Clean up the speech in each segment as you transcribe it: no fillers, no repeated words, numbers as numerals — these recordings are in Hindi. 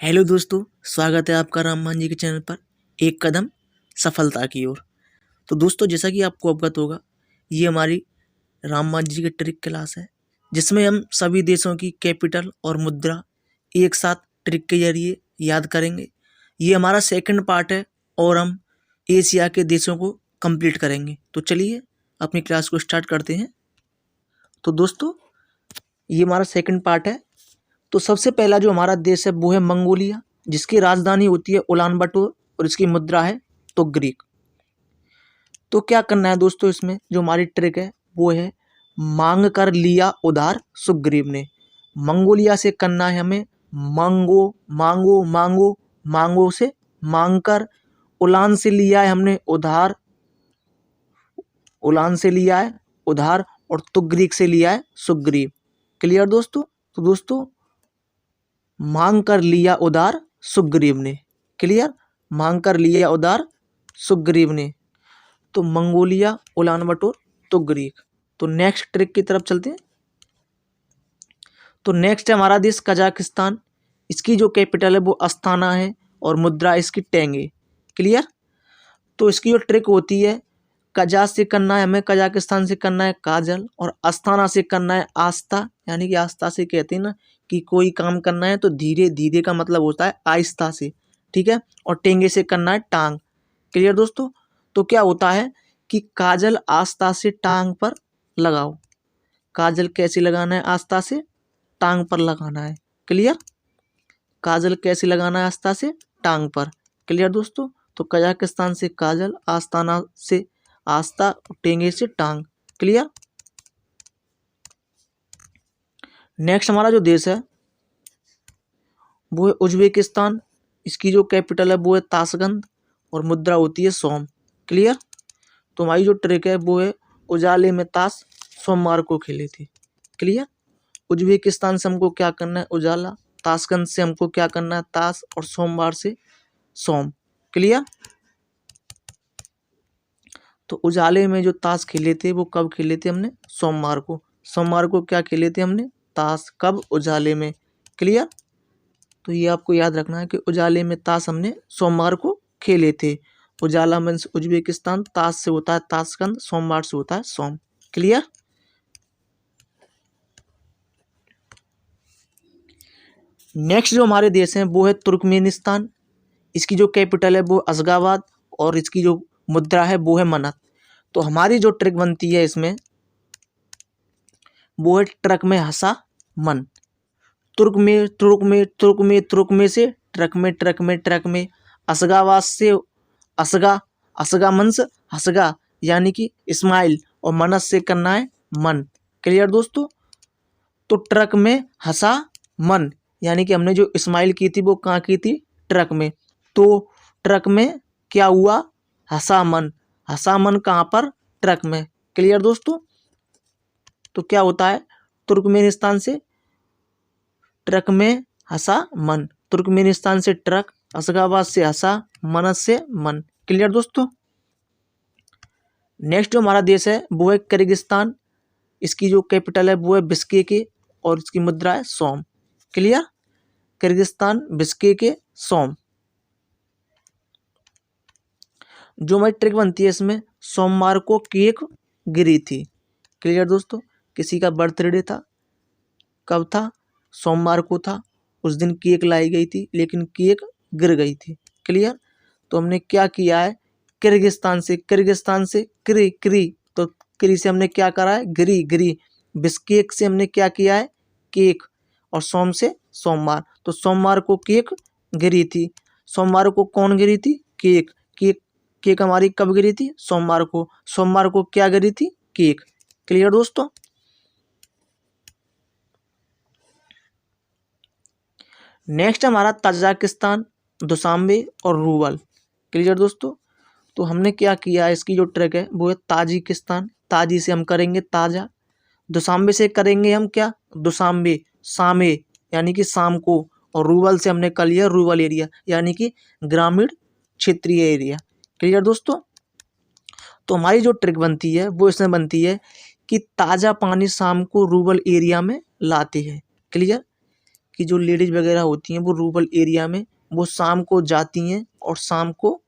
हेलो दोस्तों, स्वागत है आपका राममान जी के चैनल पर एक कदम सफलता की ओर। तो दोस्तों, जैसा कि आपको अवगत होगा, ये हमारी राममान जी की ट्रिक क्लास है जिसमें हम सभी देशों की कैपिटल और मुद्रा एक साथ ट्रिक के जरिए याद करेंगे। ये हमारा सेकंड पार्ट है और हम एशिया के देशों को कंप्लीट करेंगे। तो चलिए अपनी क्लास को स्टार्ट करते हैं। तो दोस्तों, ये हमारा सेकंड पार्ट है। तो सबसे पहला जो हमारा देश है वो है मंगोलिया, जिसकी राजधानी होती है उलान बटोर और इसकी मुद्रा है तुगरिक। तो क्या करना है दोस्तों, इसमें जो हमारी ट्रिक है वो है मांग कर लिया उधार सुग्रीव ने। मंगोलिया से करना है हमें मांगो मांगो मांगो मांगो से मांग कर, उलान से लिया है हमने उधार, उलान से लिया है उधार और तुगरिक से लिया है सुग्रीव। क्लियर दोस्तों? तो दोस्तों, मांग कर लिया उधार सुग्रीव ने। क्लियर? मांग कर लिया उधार सुग्रीव ने। तो मंगोलिया, उलान बटोर, तुगरिक। तो नेक्स्ट ट्रिक की तरफ चलते हैं। तो नेक्स्ट है हमारा देश कजाकिस्तान। इसकी जो कैपिटल है वो अस्ताना है और मुद्रा इसकी टेंगे। क्लियर? तो इसकी जो ट्रिक होती है, कजा से करना है हमें, कजाकिस्तान से करना है काजल और अस्ताना से करना है आस्था। यानी कि आस्था से कहते हैं ना कि कोई काम करना है तो धीरे धीरे का मतलब होता है आहिस्ता से। ठीक है? और टेंगे से करना है टांग। क्लियर दोस्तों? तो क्या होता है कि काजल आस्था से टांग पर लगाओ। काजल कैसे लगाना है? आस्था से टांग पर लगाना है। क्लियर? काजल कैसे लगाना है? आस्था से टांग पर। क्लियर दोस्तों? तो कजाकिस्तान से काजल, आस्ताना से आस्था, टेंगे से टांग। क्लियर? नेक्स्ट हमारा जो देश है वो है उज्बेकिस्तान। इसकी जो कैपिटल है वो है ताशकंद और मुद्रा होती है सोम। क्लियर? तो हमारी जो ट्रिक है वो है उजाले में ताश सोमवार को खेले थे। क्लियर? उज्बेकिस्तान से हमको क्या करना है? उजाला। ताशकंद से हमको क्या करना है? ताश और सोमवार से सोम। क्लियर? तो उजाले में जो ताश खेले थे वो कब खेले थे हमने? सोमवार को। सोमवार को क्या खेले थे हमने? ताश। कब? उजाले में। क्लियर? तो ये आपको याद रखना है कि उजाले में ताश हमने सोमवार को खेले थे। उजाला मीन्स उज्बेकिस्तान, ताश से होता है ताशकंद, सोमवार से होता है सोम। क्लियर? नेक्स्ट जो हमारे देश हैं वो है तुर्कमेनिस्तान। इसकी जो कैपिटल है वो अशगाबाद और इसकी जो मुद्रा है वो है मनत। तो हमारी जो ट्रिक बनती है इसमें वो है ट्रक में हंसा मन। तुर्क में तुर्क में तुर्क में तुर्क में से ट्रक में ट्रक में ट्रक में, अशगाबाद से असगा, असगा मंस हसगा यानी कि इस्माइल और मनस से करना है मन। क्लियर दोस्तों? तो ट्रक में हंसा मन यानी कि हमने जो इस्माइल की थी वो कहाँ की थी? ट्रक में। तो ट्रक में क्या हुआ? हंसा मन। हंसा मन कहाँ पर? ट्रक में। क्लियर दोस्तों? तो क्या होता है? तुर्कमेनिस्तान से ट्रक में हंसा मन, तुर्कमेनिस्तान से ट्रक, अशगाबाद से हंसा, मनस से मन। क्लियर दोस्तों? नेक्स्ट जो हमारा देश है वो है किर्गिस्तान। इसकी जो कैपिटल है वो है बिश्केक और इसकी मुद्रा है सोम। क्लियर? किर्गिस्तान, बिश्केक, सोम। जो हमारी ट्रिक बनती है इसमें, सोमवार को केक गिरी थी। क्लियर दोस्तों? किसी का बर्थडे था, कब था? सोमवार को था। उस दिन केक लाई गई थी लेकिन केक गिर गई थी। क्लियर? तो हमने क्या किया है? किर्गिस्तान से क्री क्री, तो क्री से हमने क्या करा है? गिरी गिरी। बिस्केक से हमने क्या किया है? केक। और सोम से सोमवार। तो सोमवार को केक गिरी थी। सोमवार को कौन गिरी थी? केक। केक केक हमारी कब गिरी थी? सोमवार को। सोमवार को क्या गिरी थी? केक। क्लियर दोस्तों? नेक्स्ट हमारा तजाकिस्तान, दुशांबे और रूबल। क्लियर दोस्तों? तो हमने क्या किया है, इसकी जो ट्रिक है वो है ताजिकिस्तान। ताजी से हम करेंगे ताजा, दुशांबे से करेंगे हम क्या? दुशांबे, सामे यानी कि शाम को, और रूबल से हमने कर लिया रूरल एरिया यानी कि ग्रामीण क्षेत्रीय एरिया। क्लियर दोस्तों? तो हमारी जो ट्रिक बनती है वो इसमें बनती है कि ताज़ा पानी शाम को रूरल एरिया में लाते हैं। क्लियर? की जो लेडीज वगैरह होती हैं वो रूरल एरिया में वो शाम को जाती हैं और शाम को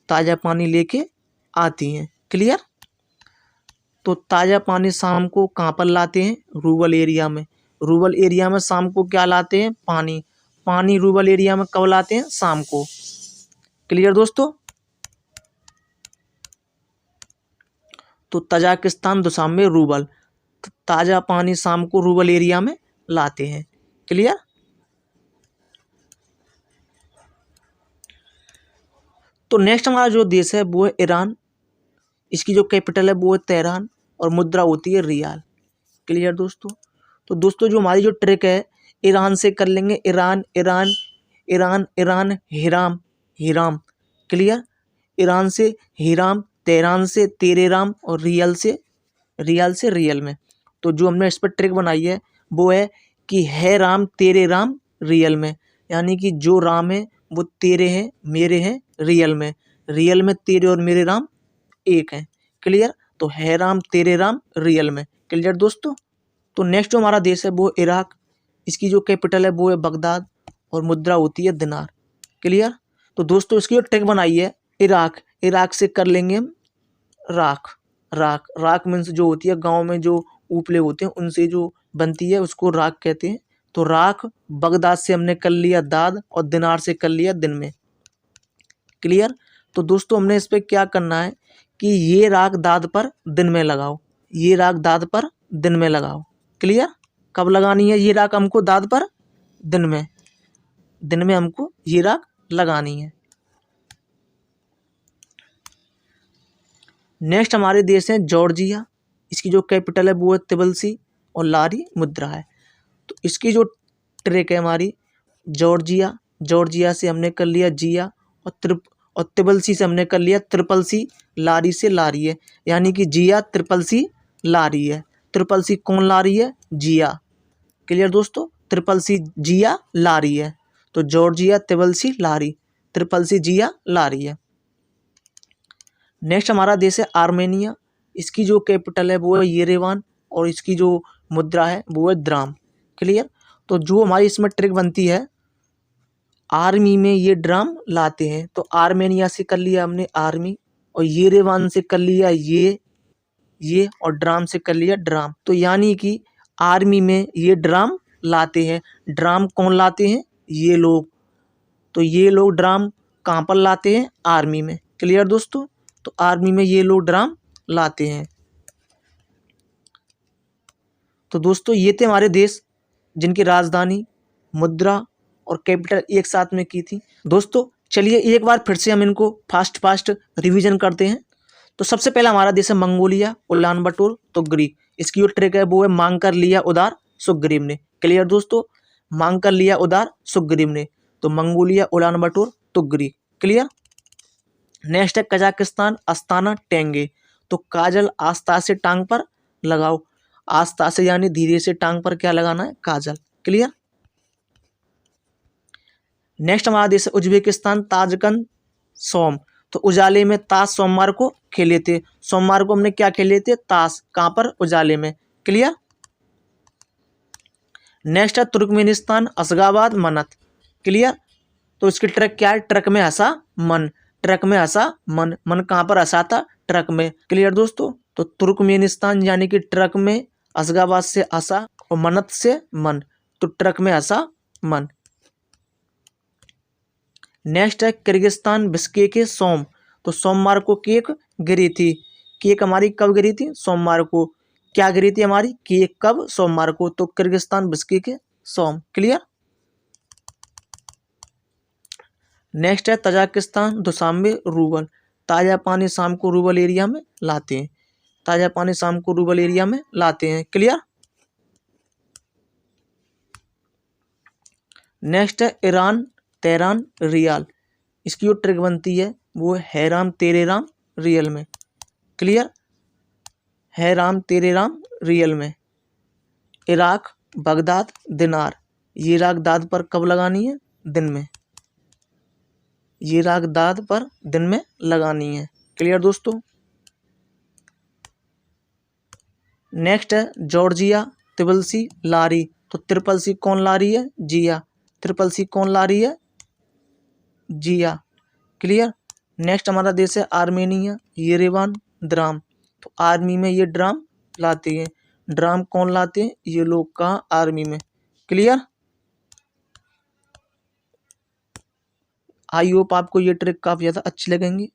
ताज़ा पानी लेके आती हैं। क्लियर। तो ताज़ा पानी शाम को कहाँ पर लाते हैं? रूरल एरिया में। रूरल एरिया में शाम को क्या लाते हैं? पानी। पानी रूरल एरिया में कब लाते हैं? शाम को। क्लियर दोस्तों। तो तजाकिस्तान दुशांबे रूरल, ताज़ा पानी शाम को रूरल एरिया में लाते हैं। क्लियर। तो नेक्स्ट हमारा जो देश है वो है ईरान। इसकी जो कैपिटल है वो है तेहरान और मुद्रा होती है रियाल। क्लियर दोस्तों। तो दोस्तों जो हमारी जो ट्रिक है ईरान से कर लेंगे। Iran Iran Iran Iran Hiram Hiram. Clear. Iran से हिराम, तेहरान से तेरेराम और रियल से रियल में। तो जो हमने इस पर ट्रिक बनाई है वो है कि है राम तेरे राम रियल में, यानी कि जो राम है वो तेरे हैं मेरे हैं रियल में। रियल में तेरे और मेरे राम एक हैं। क्लियर। तो है राम तेरे राम रियल में। क्लियर दोस्तों। तो नेक्स्ट जो हमारा देश है वो इराक। इसकी जो कैपिटल है वो है बगदाद और मुद्रा होती है दिनार। क्लियर। तो दोस्तों इसकी जो ट्रिक बनाई है इराक, इराक से कर लेंगे हम राख। राख राख मीन्स जो होती है गांव में जो उपले होते हैं उनसे जो बनती है उसको राख कहते हैं। तो राख बगदाद से हमने कर लिया दाद और दिनार से कर लिया दिन में। क्लियर। तो दोस्तों हमने इस पर क्या करना है कि ये राख दाद पर दिन में लगाओ, ये राख दाद पर दिन में लगाओ। क्लियर। कब लगानी है ये राख हमको? दाद पर दिन में, दिन में हमको ये राख लगानी है। नेक्स्ट हमारे देश हैं जॉर्जिया। इसकी जो कैपिटल है वो है तिबिलिसी और लारी मुद्रा है। तो इसकी जो ट्रिक है हमारी जॉर्जिया, जॉर्जिया से हमने कर लिया जिया और तिबिलिसी से हमने कर लिया ट्रिपल सी, लारी से लारी है, यानी कि जिया ट्रिपल सी लारी है। ट्रिपल सी कौन लारी है? जिया। क्लियर दोस्तों। ट्रिपल सी जिया लारी है। तो जॉर्जिया तिबिलिसी लारी, ट्रिपल सी जिया लारी है। नेक्स्ट हमारा देश है आर्मेनिया। इसकी जो कैपिटल है वो है येरेवान और इसकी जो मुद्रा है वो है द्राम। क्लियर। तो जो हमारी इसमें ट्रिक बनती है आर्मी में ये ड्राम लाते हैं। तो आर्मेनिया से कर लिया हमने आर्मी और येरेवान से कर लिया ये और ड्राम से कर लिया ड्राम। तो यानी कि आर्मी में ये ड्राम लाते हैं। ड्राम कौन लाते हैं? ये लोग। तो ये लोग ड्राम कहाँ पर लाते हैं? आर्मी में। क्लियर दोस्तों। तो आर्मी में ये लोग ड्राम लाते हैं। तो दोस्तों ये थे हमारे देश जिनकी राजधानी, मुद्रा और कैपिटल एक साथ में की थी। दोस्तों चलिए एक बार फिर से हम इनको फास्ट रिवीजन करते हैं। तो सबसे पहला हमारा देश है मंगोलिया, उलान बटोर तुगरी। इसकी जो ट्रिक है वो है मांग कर लिया उधार सुग्रीव ने। क्लियर दोस्तों। मांग कर लिया उधार सुग्रीव ने। तो Mongolia, Ulaanbaatar tugrik. Clear. Next है कजाकिस्तान, अस्ताना टेंगे। तो काजल आस्था से टांग पर लगाओ। आस्था से यानी धीरे से टांग पर क्या लगाना है? काजल। क्लियर। नेक्स्ट हमारा देश है उज्बेकिस्तान, ताजकंद सोम। तो उजाले में ताश सोमवार को खेले थे। सोमवार को हमने क्या खेले थे? ताश। कहाँ पर? उजाले में। क्लियर। नेक्स्ट है तुर्कमेनिस्तान, असगाबाद मनत। क्लियर। तो इसकी ट्रक क्या है? ट्रक में हंसा मन। ट्रक में हंसा मन। मन कहाँ पर हंसा था? ट्रक में। क्लियर दोस्तों। तो तुर्कमेनिस्तान यानी कि ट्रक में, असगाबाद से हंसा और मनत से मन। तो ट्रक में हंसा मन। नेक्स्ट है किर्गिस्तान, बिस्केक सोम। तो सोमवार को केक गिरी थी। केक हमारी कब गिरी थी? सोमवार को। क्या गिरी थी हमारी? केक कब? सोमवार को। तो किर्गिस्तान, बिस्केक सोम। क्लियर। नेक्स्ट है तजाकिस्तान, दुशांबे रूबल। ताज़ा पानी शाम को रूबल एरिया में लाते हैं। ताज़ा पानी शाम को रूबल एरिया में लाते हैं। क्लियर। नेक्स्ट है ईरान, तेहरान रियाल। इसकी जो ट्रिक बनती है वो है राम तेरे राम रियल में। क्लियर। है राम तेरे राम रियल में। इराक, बगदाद, दिनार। ये राग दाद पर कब लगानी है? दिन में। ये राग दाद पर दिन में लगानी है। क्लियर दोस्तों। नेक्स्ट है जॉर्जिया, तिबिलिसी लारी। तो ट्रिपल सी कौन ला रही है? जिया। ट्रिपल सी कौन ला रही है? जिया। क्लियर। नेक्स्ट हमारा देश है आर्मेनिया, येरेवान, ड्राम। तो आर्मी में ये ड्राम लाते हैं। ड्राम कौन लाते हैं? ये लोग कहाँ? आर्मी में। क्लियर। आई होप आपको ये ट्रिक काफ़ी ज़्यादा अच्छी लगेंगी।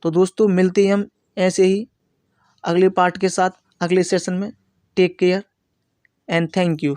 तो दोस्तों मिलते हैं हम ऐसे ही अगले पार्ट के साथ अगले सेशन में। Take care and thank you.